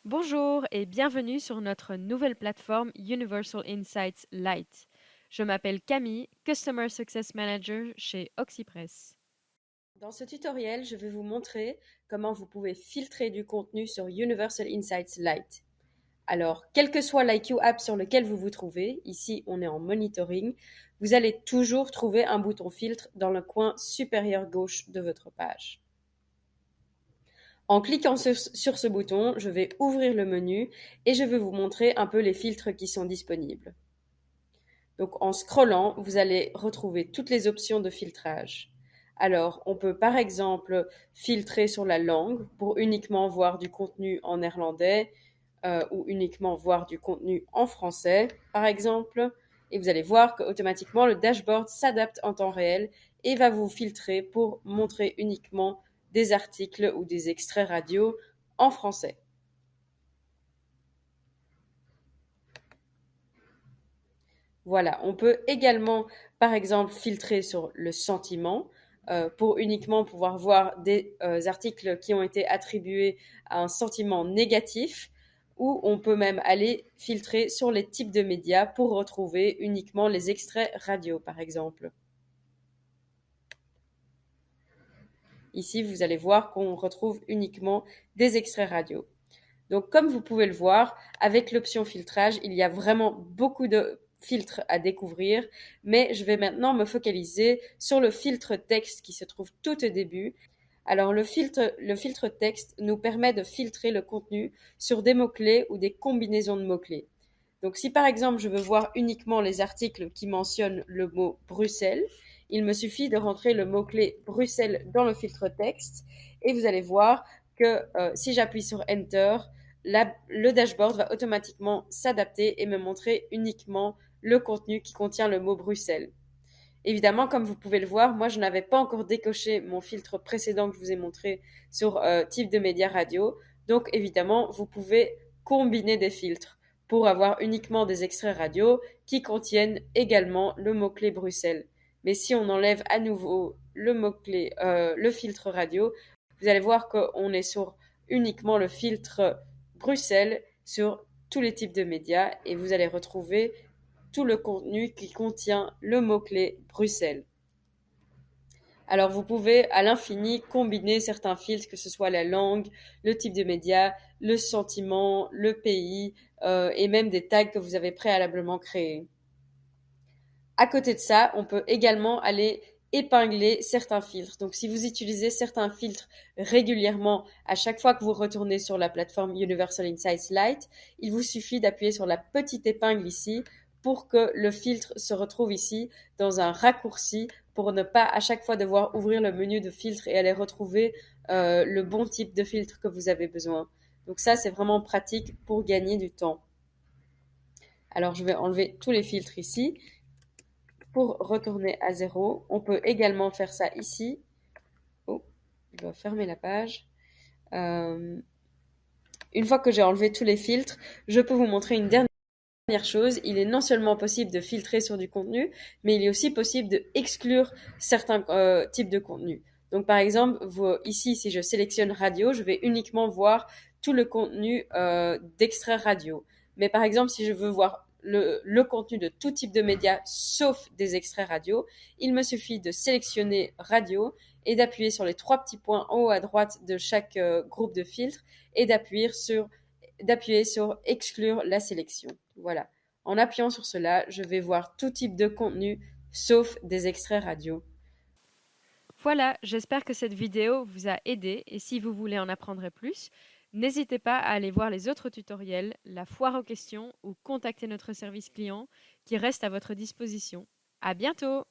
Bonjour et bienvenue sur notre nouvelle plateforme Universal Insights Lite. Je m'appelle Camille, Customer Success Manager chez Oxypress. Dans ce tutoriel, je vais vous montrer comment vous pouvez filtrer du contenu sur Universal Insights Lite. Alors, quel que soit l'IQ app sur lequel vous vous trouvez, ici on est en monitoring, vous allez toujours trouver un bouton filtre dans le coin supérieur gauche de votre page. En cliquant sur ce bouton, je vais ouvrir le menu et je vais vous montrer un peu les filtres qui sont disponibles. Donc en scrollant, vous allez retrouver toutes les options de filtrage. Alors, on peut par exemple filtrer sur la langue pour uniquement voir du contenu en néerlandais ou uniquement voir du contenu en français, par exemple. Et vous allez voir qu'automatiquement, le dashboard s'adapte en temps réel et va vous filtrer pour montrer uniquement des articles ou des extraits radio en français. Voilà, on peut également, par exemple, filtrer sur le sentiment pour uniquement pouvoir voir des articles qui ont été attribués à un sentiment négatif, ou on peut même aller filtrer sur les types de médias pour retrouver uniquement les extraits radio, par exemple. Ici, vous allez voir qu'on retrouve uniquement des extraits radio. Donc, comme vous pouvez le voir, avec l'option filtrage, il y a vraiment beaucoup de filtres à découvrir, mais je vais maintenant me focaliser sur le filtre texte qui se trouve tout au début. Alors, le filtre texte nous permet de filtrer le contenu sur des mots-clés ou des combinaisons de mots-clés. Donc, si par exemple je veux voir uniquement les articles qui mentionnent le mot Bruxelles, il me suffit de rentrer le mot-clé Bruxelles dans le filtre texte et vous allez voir que si j'appuie sur Enter, le dashboard va automatiquement s'adapter et me montrer uniquement le contenu qui contient le mot Bruxelles. Évidemment, comme vous pouvez le voir, moi je n'avais pas encore décoché mon filtre précédent que je vous ai montré sur type de média radio. Donc évidemment, vous pouvez combiner des filtres pour avoir uniquement des extraits radio qui contiennent également le mot-clé Bruxelles. Mais si on enlève à nouveau le mot-clé, le filtre radio, vous allez voir qu'on est sur uniquement le filtre Bruxelles sur tous les types de médias et vous allez retrouver tout le contenu qui contient le mot-clé Bruxelles. Alors vous pouvez à l'infini combiner certains filtres, que ce soit la langue, le type de média, le sentiment, le pays et même des tags que vous avez préalablement créés. À côté de ça, on peut également aller épingler certains filtres. Donc, si vous utilisez certains filtres régulièrement à chaque fois que vous retournez sur la plateforme Universal Insights Lite, il vous suffit d'appuyer sur la petite épingle ici pour que le filtre se retrouve ici dans un raccourci pour ne pas à chaque fois devoir ouvrir le menu de filtre et aller retrouver le bon type de filtre que vous avez besoin. Donc ça, c'est vraiment pratique pour gagner du temps. Alors, je vais enlever tous les filtres ici. Pour retourner à zéro, on peut également faire ça ici. Oh, je dois fermer la page. Euh, une fois que j'ai enlevé tous les filtres, je peux vous montrer une dernière chose. Il est non seulement possible de filtrer sur du contenu, mais il est aussi possible de exclure certains types de contenu. Donc par exemple, ici, si je sélectionne radio, je vais uniquement voir tout le contenu d'extrait radio. Mais par exemple, si je veux voir le contenu de tout type de médias, sauf des extraits radio, il me suffit de sélectionner radio et d'appuyer sur les trois petits points en haut à droite de chaque groupe de filtres et d'appuyer sur exclure la sélection. Voilà. En appuyant sur cela, je vais voir tout type de contenu sauf des extraits radio. Voilà, j'espère que cette vidéo vous a aidé et si vous voulez en apprendre plus, n'hésitez pas à aller voir les autres tutoriels, la foire aux questions ou contacter notre service client qui reste à votre disposition. À bientôt!